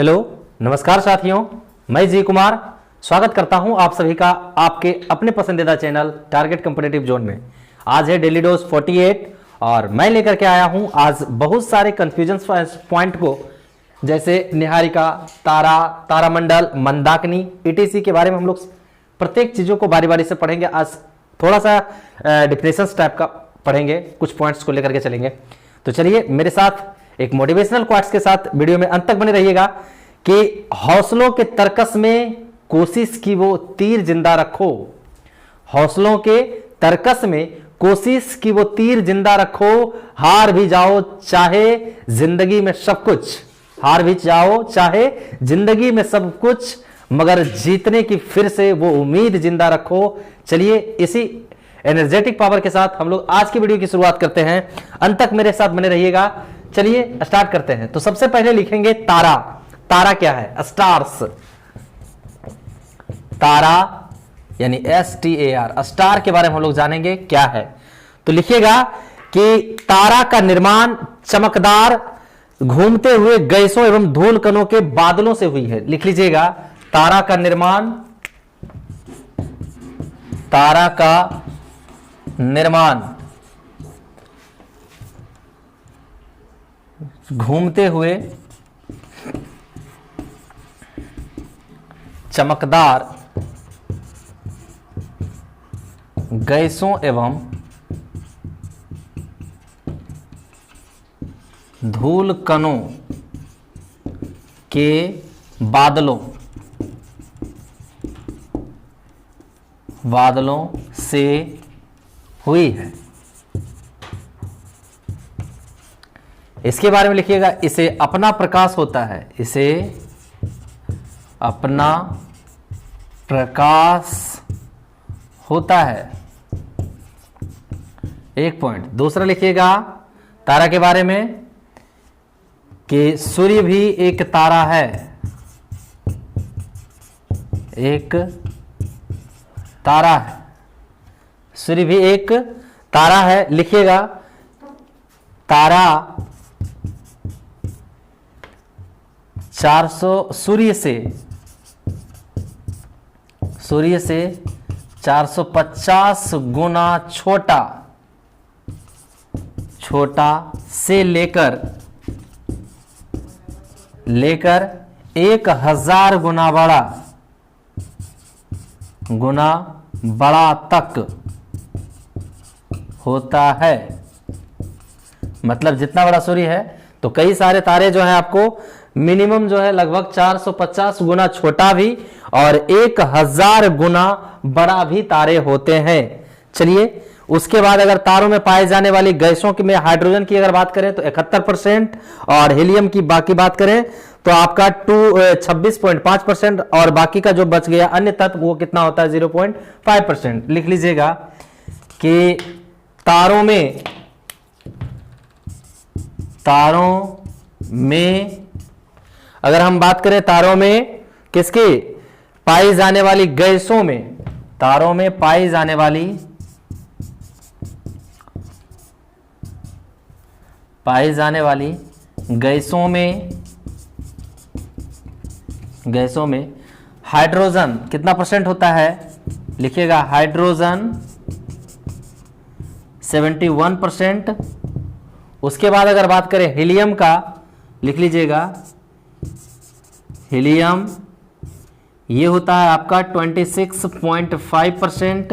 Hello, नमस्कार साथियों, मैं जी कुमार स्वागत करता हूं आप सभी का आपके अपने पसंदीदा चैनल टारगेट कॉम्पिटिटिव जोन में। आज है डेली डोज 48 और मैं लेकर के आया हूं आज बहुत सारे कंफ्यूजन पॉइंट को, जैसे निहारिका, तारा, तारामंडल, मंदाकिनी, ईटीसी के बारे में हम लोग प्रत्येक चीजों को बारी बारी से पढ़ेंगे। आज थोड़ा सा डिफिनेशन टाइप का पढ़ेंगे, कुछ पॉइंट्स को लेकर के चलेंगे। तो चलिए मेरे साथ एक मोटिवेशनल क्वाट्स के साथ वीडियो में अंत तक बने रहिएगा कि हौसलों के तर्कस में कोशिश की वो तीर जिंदा रखो। हौसलों के तर्कस में कोशिश की वो तीर जिंदा रखो, हार भी जाओ चाहे जिंदगी में सब कुछ, हार भी जाओ चाहे जिंदगी में सब कुछ, मगर जीतने की फिर से वो उम्मीद जिंदा रखो। चलिए इसी एनर्जेटिक पावर के साथ हम लोग आज की वीडियो की शुरुआत करते हैं। अंत तक मेरे साथ बने रहिएगा। चलिए स्टार्ट करते हैं। तो सबसे पहले लिखेंगे तारा। तारा क्या है? स्टार्स। तारा यानी STAR, स्टार के बारे में हम लोग जानेंगे क्या है। तो लिखिएगा कि तारा का निर्माण चमकदार घूमते हुए गैसों एवं धूल कणों के बादलों से हुई है। लिख लीजिएगा, तारा का निर्माण, तारा का निर्माण घूमते हुए चमकदार गैसों एवं धूल कणों के बादलों से हुई है। इसके बारे में लिखिएगा, इसे अपना प्रकाश होता है, इसे अपना प्रकाश होता है। एक पॉइंट। दूसरा लिखिएगा तारा के बारे में कि सूर्य भी एक तारा है, एक तारा है, सूर्य भी एक तारा है। लिखिएगा, तारा 400 सूर्य से 450 गुना छोटा से लेकर 1000 गुना बड़ा तक होता है। मतलब जितना बड़ा सूर्य है तो कई सारे तारे जो हैं आपको मिनिमम जो है लगभग 450 गुना छोटा भी और 1000 गुना बड़ा भी तारे होते हैं। चलिए उसके बाद अगर तारों में पाए जाने वाली गैसों की में हाइड्रोजन की अगर बात करें तो 71% और हीलियम की बाकी बात करें तो आपका 26.5% और बाकी का जो बच गया अन्य तत्व वो कितना होता है? 0.5%। लिख लीजिएगा कि तारों में अगर हम बात करें तारों में किसकी पाई जाने वाली गैसों में, तारों में पाई जाने वाली गैसों में हाइड्रोजन कितना परसेंट होता है? लिखिएगा, हाइड्रोजन 71%। उसके बाद अगर बात करें हीलियम का, लिख लीजिएगा, हीलियम ये होता है आपका 26.5%।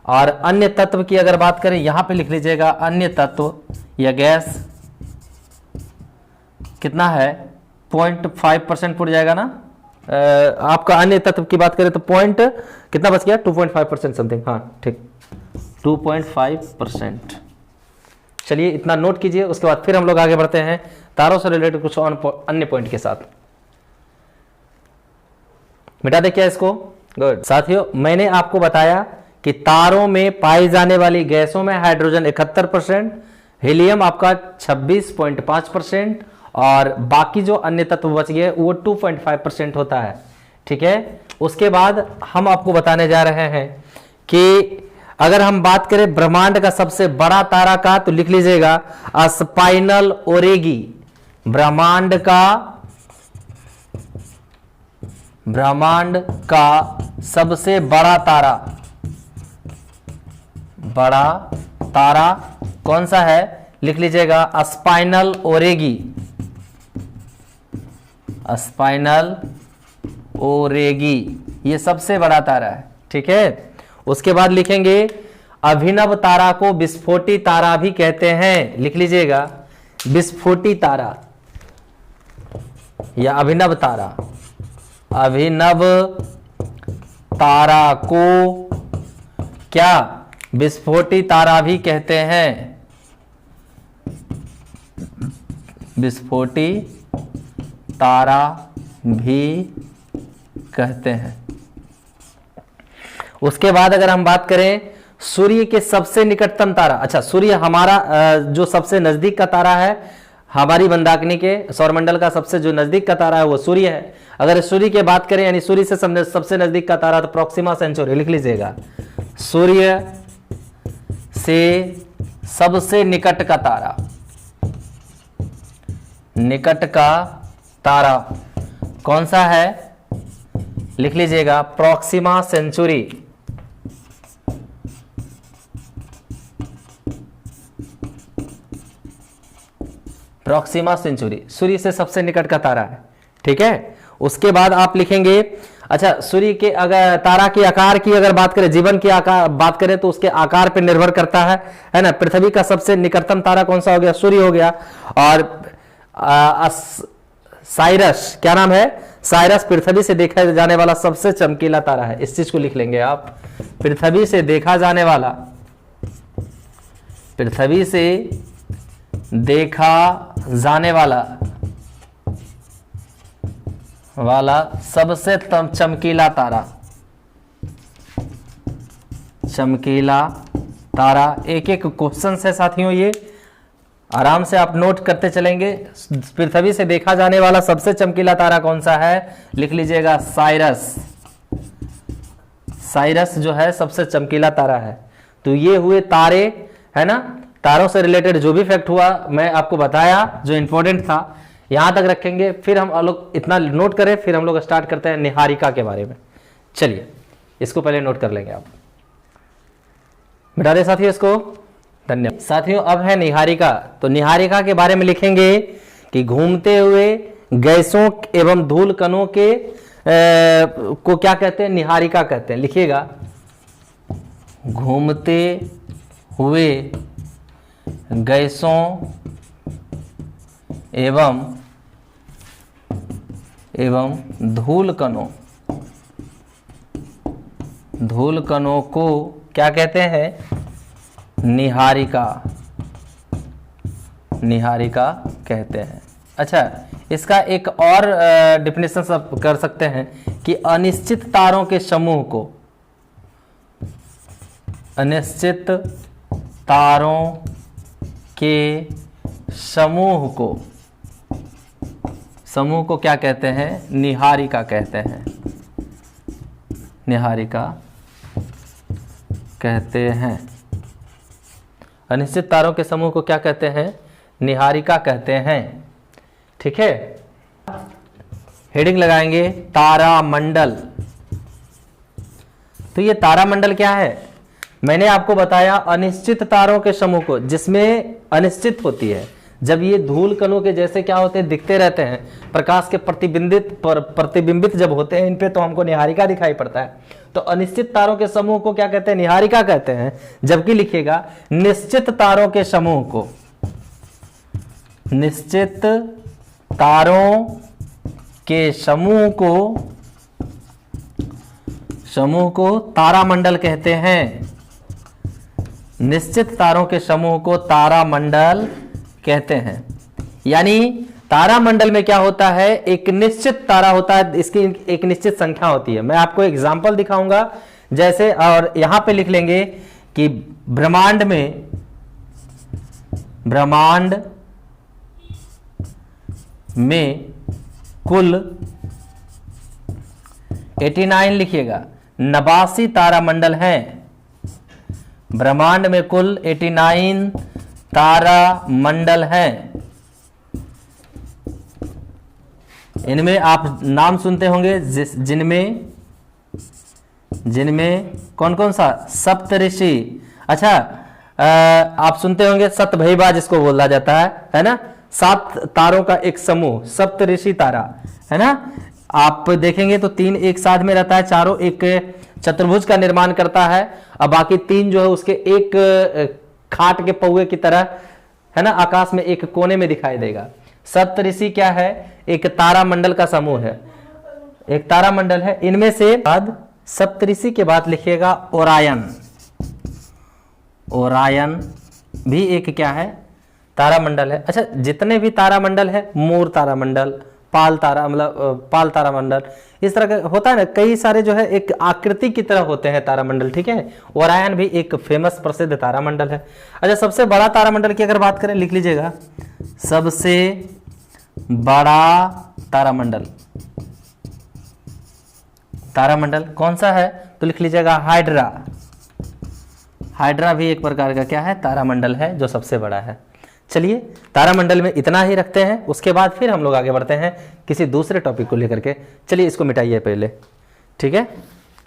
और अन्य तत्व की अगर बात करें, यहां पे लिख लीजिएगा अन्य तत्व या गैस कितना है? 0.5% पड़ जाएगा ना। आपका अन्य तत्व की बात करें तो पॉइंट कितना बच गया? 2.5% समथिंग। हाँ ठीक, 2.5%। चलिए इतना नोट कीजिए। उसके बाद फिर हम लोग आगे बढ़ते हैं तारों से रिलेटेड कुछ अन्य पॉइंट के साथ। मिटा दे क्या इसको? गुड। साथियों, मैंने आपको बताया कि तारों में पाई जाने वाली गैसों में हाइड्रोजन 71%, हीलियम आपका 26.5% और बाकी जो अन्य तत्व बच गए वो 2.5% होता है। ठीक है। उसके बाद हम आपको बताने जा रहे हैं कि अगर हम बात करें ब्रह्मांड का सबसे बड़ा तारा का, तो लिख लीजिएगा स्पाइनल ओरेगी। ब्रह्मांड का ब्रह्मांड का सबसे बड़ा तारा कौन सा है? लिख लीजिएगा स्पाइनल ओरेगी। स्पाइनल ओरेगी ये सबसे बड़ा तारा है, ठीक है। उसके बाद लिखेंगे अभिनव तारा को विस्फोटी तारा भी कहते हैं। लिख लीजिएगा विस्फोटी तारा या अभिनव तारा। अभिनव तारा को क्या? विस्फोटी तारा भी कहते हैं। विस्फोटी तारा भी कहते हैं। उसके बाद अगर हम बात करें सूर्य के सबसे निकटतम तारा, अच्छा सूर्य हमारा जो सबसे नजदीक का तारा है, हमारी मंदाकिनी के सौरमंडल का सबसे जो नजदीक का तारा है वो सूर्य है। अगर सूर्य की बात करें यानी सूर्य से सबसे नजदीक का तारा तो प्रोक्सिमा सेंचुरी। लिख लीजिएगा सूर्य से सबसे निकट का तारा, निकट का तारा कौन सा है? लिख लीजिएगा प्रोक्सिमा सेंचुरी। प्रोक्सिमा सेंचुरी सूर्य से सबसे निकट का तारा है, ठीक है। उसके बाद आप लिखेंगे, अच्छा सूर्य के अगर तारा के आकार की अगर बात करें, जीवन की आकार बात करें तो उसके आकार पर निर्भर करता है ना। पृथ्वी का सबसे निकटतम तारा कौन सा हो गया? सूर्य हो गया। और साइरस, क्या नाम है? साइरस पृथ्वी से देखा जाने वाला सबसे चमकीला तारा है। इस चीज को लिख लेंगे आप, पृथ्वी से देखा जाने वाला, पृथ्वी से देखा जाने वाला सबसे चमकीला तारा, चमकीला तारा। एक एक क्वेश्चन है साथियों, ये आराम से आप नोट करते चलेंगे। पृथ्वी से देखा जाने वाला सबसे चमकीला तारा कौन सा है? लिख लीजिएगा साइरस। साइरस जो है सबसे चमकीला तारा है। तो ये हुए तारे, है ना। तारों से रिलेटेड जो भी फैक्ट हुआ मैं आपको बताया, जो इंपॉर्टेंट था यहां तक रखेंगे। फिर हम लोग इतना नोट करें, फिर हम लोग स्टार्ट करते हैं निहारिका के बारे में। चलिए इसको पहले नोट कर लेंगे आप, मिटा दे साथियों इसको। धन्यवाद साथियों। अब है निहारिका। तो निहारिका के बारे में लिखेंगे कि घूमते हुए गैसों एवं धूल कणों के को क्या कहते हैं? निहारिका कहते हैं। लिखिएगा घूमते हुए गैसों एवं धूल कणों को क्या कहते हैं? निहारिका, निहारिका कहते हैं। अच्छा इसका एक और डेफिनेशन सब कर सकते हैं कि अनिश्चित तारों के समूह को, अनिश्चित तारों के समूह को क्या कहते हैं? निहारिका कहते हैं। निहारिका कहते हैं। अनिश्चित तारों के समूह को क्या कहते हैं? निहारिका कहते हैं, ठीक है। हेडिंग लगाएंगे तारामंडल। तो ये तारामंडल क्या है? मैंने आपको बताया अनिश्चित तारों के समूह को, जिसमें अनिश्चित होती है। जब ये धूल कणों के जैसे क्या होते हैं? दिखते रहते हैं, प्रकाश के प्रतिबिंबित जब होते हैं इन पे, तो हमको निहारिका दिखाई पड़ता है। तो अनिश्चित तारों के समूह को क्या कहते हैं? निहारिका कहते हैं। जबकि लिखिएगा निश्चित तारों के समूह को, निश्चित तारों के समूह को तारामंडल कहते हैं। निश्चित तारों के समूह को तारामंडल कहते हैं। यानी तारामंडल में क्या होता है? एक निश्चित तारा होता है, इसकी एक निश्चित संख्या होती है। मैं आपको एग्जांपल दिखाऊंगा जैसे, और यहां पे लिख लेंगे कि ब्रह्मांड में कुल 89 लिखिएगा 89 तारामंडल हैं। ब्रह्मांड में कुल 89 तारामंडल हैं। इनमें आप नाम सुनते होंगे जिनमें कौन कौन सा? सप्तऋषि। अच्छा, आप सुनते होंगे सप्तभैवा जिसको बोला जाता है ना? 7 तारों का एक समूह सप्तऋषि तारा, है ना? आप देखेंगे तो 3 एक साथ में रहता है, चारों एक चतुर्भुज का निर्माण करता है, और बाकी 3 जो है उसके एक खाट के पौए की तरह, है ना, आकाश में एक कोने में दिखाई देगा। सप्तऋषि क्या है? एक तारामंडल का समूह है, एक तारामंडल है। इनमें से बाद सप्तऋषि के बाद लिखिएगा ओरायन। ओरायन भी एक क्या है? तारामंडल है। अच्छा, जितने भी तारामंडल है, मूर तारामंडल, पाल तारा, मतलब पाल तारामंडल, इस तरह का होता है ना, कई सारे जो है एक आकृति की तरह होते हैं तारामंडल, ठीक है। ओरायन भी एक फेमस प्रसिद्ध तारामंडल है। अच्छा, सबसे बड़ा तारामंडल की अगर बात करें, लिख लीजिएगा, सबसे बड़ा तारामंडल, तारामंडल कौन सा है? तो लिख लीजिएगा हाइड्रा। हाइड्रा भी एक प्रकार का क्या है? तारामंडल है, जो सबसे बड़ा है। चलिए, तारामंडल में इतना ही रखते हैं, उसके बाद फिर हम लोग आगे बढ़ते हैं किसी दूसरे टॉपिक को लेकर के। चलिए, इसको मिटाइए पहले, ठीक है,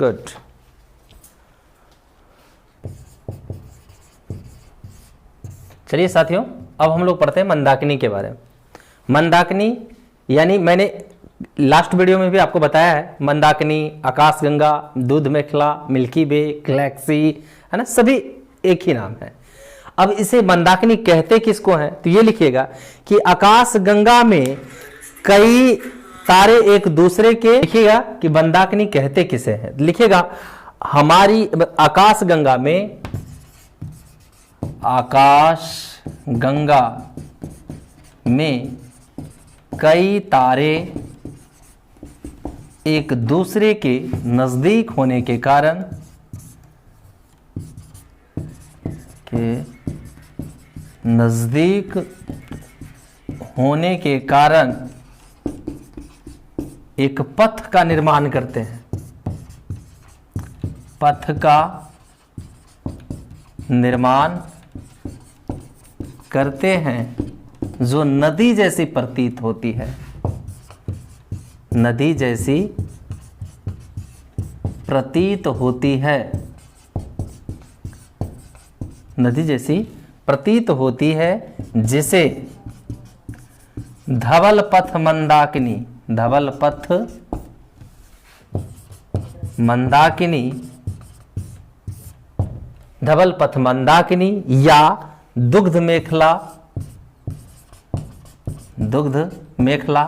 गुड। चलिए साथियों, अब हम लोग पढ़ते हैं मंदाकिनी के बारे में। मंदाकिनी यानी मैंने लास्ट वीडियो में भी आपको बताया है, मंदाकिनी, आकाशगंगा, दूध मेखला, मिल्की वे, गैलेक्सी, है ना, सभी एक ही नाम है। अब इसे मंदाकिनी कहते किसको हैं? तो ये लिखिएगा कि आकाशगंगा में कई तारे एक दूसरे के, लिखिएगा कि मंदाकिनी कहते किसे हैं। लिखिएगा हमारी आकाशगंगा में, आकाशगंगा में कई तारे एक दूसरे के नजदीक होने के कारण एक पथ का निर्माण करते हैं, पथ का निर्माण करते हैं जो नदी जैसी प्रतीत होती है, नदी जैसी प्रतीत होती है, नदी जैसी प्रतीत होती है, जिसे धवल पथ मंदाकिनी, धवल पथ मंदाकिनी, धवल पथ मंदाकिनी या दुग्ध मेखला, दुग्ध मेखला,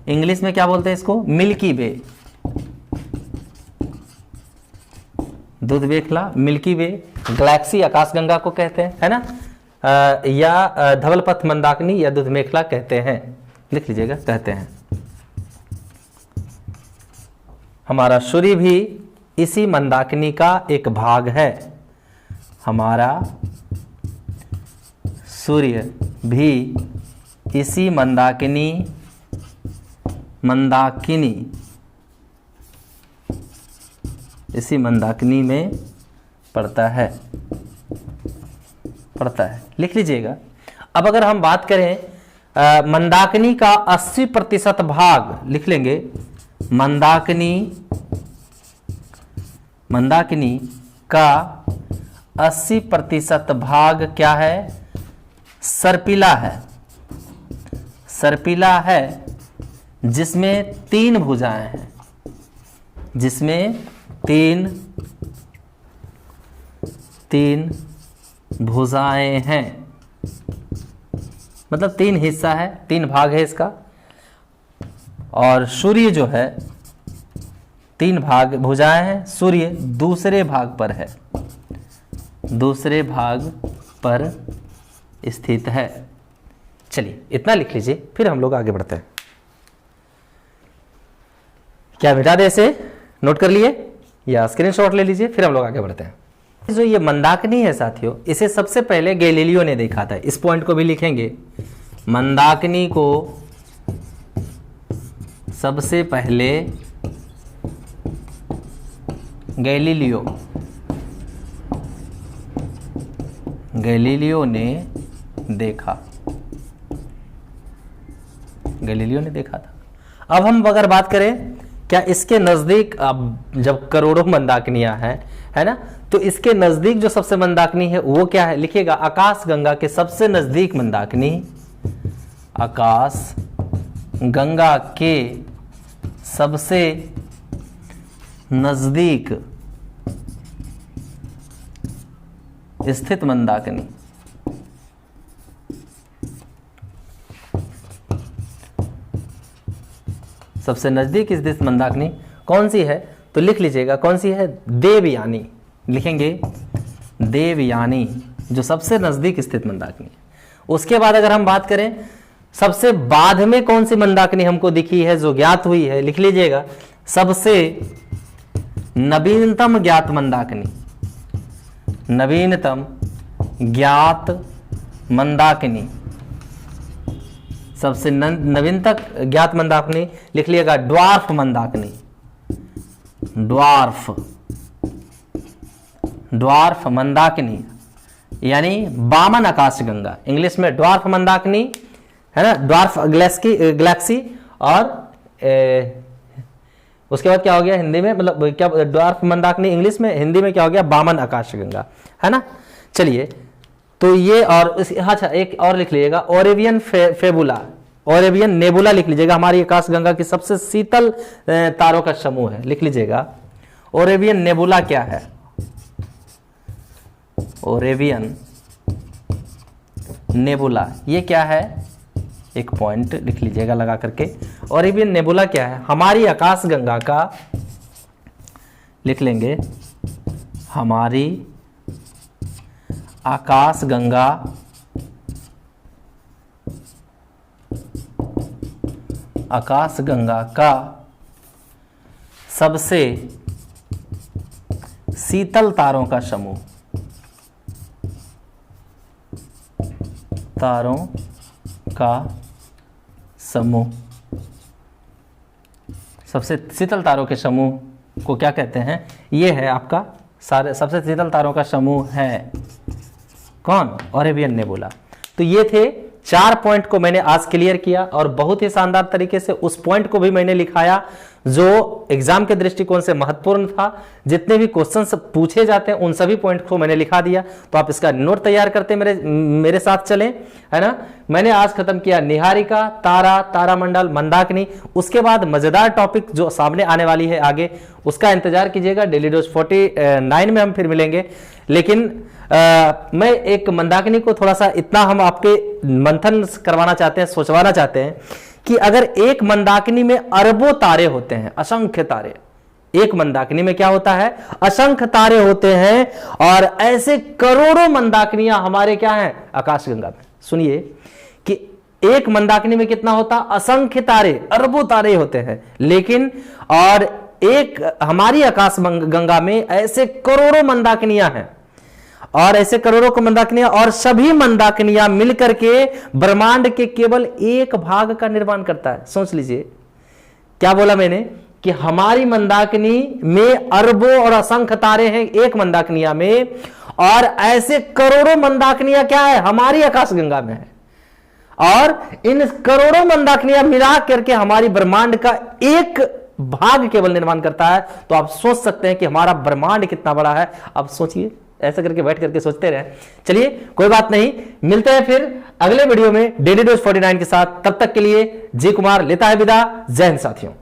इंग्लिश में क्या बोलते हैं इसको? मिल्की वे, दूध मेखला, मिल्की वे, गैलेक्सी आकाशगंगा को कहते हैं, है ना, या धवल पथ मंदाकिनी या दूध मेखला कहते हैं, लिख लीजिएगा, कहते हैं। हमारा सूर्य भी इसी मंदाकिनी का एक भाग है, हमारा सूर्य भी इसी मंदाकिनी इसी मंदाकिनी में पड़ता है, लिख लीजिएगा। अब अगर हम बात करें मंदाकिनी का 80% भाग, लिख लेंगे, मंदाकिनी का 80% भाग क्या है? सर्पिला है, सर्पिला है, जिसमें 3 भुजाएं हैं, जिसमें तीन भुजाएं हैं, मतलब 3 हिस्सा है, 3 भाग है इसका। और सूर्य जो है 3 भाग भुजाएं हैं, सूर्य दूसरे भाग पर है, दूसरे भाग पर स्थित है। चलिए इतना लिख लीजिए, फिर हम लोग आगे बढ़ते हैं। क्या मिटा दे? इसे नोट कर लिए या स्क्रीनशॉट ले लीजिए, फिर हम लोग आगे बढ़ते हैं। जो ये मंदाकिनी है साथियों, इसे सबसे पहले गैलीलियो ने देखा था, इस पॉइंट को भी लिखेंगे। मंदाकिनी को सबसे पहले गैलीलियो ने देखा, गैलीलियो ने देखा था। अब हम अगर बात करें क्या इसके नजदीक, अब जब करोड़ों मंदाकिनियां हैं, है ना, तो इसके नजदीक जो सबसे मंदाकिनी है वो क्या है, लिखिएगा आकाश गंगा के सबसे नजदीक मंदाकिनी, आकाश गंगा के सबसे नजदीक स्थित मंदाकिनी। सबसे नजदीक स्थित मंदाकिनी कौन सी है, तो लिख लीजिएगा कौन सी है, देवयानी, लिखेंगे देवयानी, जो सबसे नजदीक स्थित मंदाकिनी है। उसके बाद अगर हम बात करें सबसे बाद में कौन सी मंदाकिनी हमको दिखी है जो ज्ञात हुई है, लिख लीजिएगा सबसे नवीनतम ज्ञात मंदाकिनी, नवीनतम ज्ञात मंदाकिनी, सबसे नवीनतम ज्ञात मंदाकिनी, लिख लिएगा ड्वार्फ मंदाकिनी, ड्वार्फ मंदाकिनी यानी बामन आकाशगंगा, इंग्लिश में ड्वार्फ मंदाकिनी है ना, ड्वार्फ गैलेक्सी। और उसके बाद क्या हो गया हिंदी में, मतलब क्या, ड्वार्फ मंदाकिनी इंग्लिश में, हिंदी में क्या हो गया, बामन आकाशगंगा, है ना। चलिए तो ये, और अच्छा एक और लिख लीजिएगा ओरेवियन फेबुला, ओरेवियन नेबुला लिख लीजिएगा, हमारी आकाशगंगा की सबसे शीतल तारों का समूह है, लिख लीजिएगा ओरेवियन नेबुला क्या है, ओरेवियन नेबुला ये क्या है, एक पॉइंट लिख लीजिएगा लगा करके। ओरेवियन नेबुला क्या है, हमारी आकाशगंगा का, लिख लेंगे हमारी आकाशगंगा का सबसे शीतल तारों का समूह, तारों का समूह, सबसे शीतल तारों के समूह को क्या कहते हैं, ये है आपका सारे सबसे शीतल तारों का समूह है कौन, ओरेवियन नेबुला। तो ये थे 4 पॉइंट को मैंने आज क्लियर किया और बहुत ही शानदार तरीके से उस पॉइंट को भी मैंने लिखाया जो एग्जाम के दृष्टिकोण से महत्वपूर्ण था। जितने भी क्वेश्चंस पूछे जाते हैं उन सभी पॉइंट को मैंने लिखा दिया, तो आप इसका नोट तैयार करते मेरे साथ चलें, है ना। मैंने आज खत्म किया निहारिका, तारा, तारामंडल, मंदाकिनी। उसके बाद मजेदार टॉपिक जो सामने आने वाली है आगे, उसका इंतजार कीजिएगा। डेली डोज 49 में हम फिर मिलेंगे। लेकिन मैं एक मंदाकिनी को थोड़ा सा इतना हम आपके मंथन करवाना चाहते हैं, सोचवाना चाहते हैं कि अगर एक मंदाकिनी में अरबों तारे होते हैं, असंख्य तारे, एक मंदाकिनी में क्या होता है, असंख्य तारे होते हैं, और ऐसे करोड़ों मंदाकिनियां हमारे क्या हैं, आकाशगंगा में। सुनिए कि एक मंदाकिनी में कितना होता, असंख्य तारे, अरबों तारे होते हैं, लेकिन और एक हमारी आकाश गंगा में ऐसे करोड़ों मंदाकिनियां हैं, और ऐसे करोड़ों को मंदाकिनियां, और सभी मंदाकिनियां मिलकर के ब्रह्मांड के केवल एक भाग का निर्माण करता है। सोच लीजिए क्या बोला मैंने, कि हमारी मंदाकिनी में अरबों और असंख्य तारे हैं एक मंदाकिनिया में, और ऐसे करोड़ों मंदाकिनियां क्या है, हमारी आकाशगंगा में है, और इन करोड़ों मंदाकिनियां मिला करके हमारी ब्रह्मांड का एक भाग केवल निर्माण करता है। तो आप सोच सकते हैं कि हमारा ब्रह्मांड कितना बड़ा है। अब सोचिए, ऐसा करके बैठ करके सोचते रहे। चलिए कोई बात नहीं, मिलते हैं फिर अगले वीडियो में डेली डोज 49 के साथ। तब तक के लिए जी कुमार लेता है विदा। जय हिंद साथियों।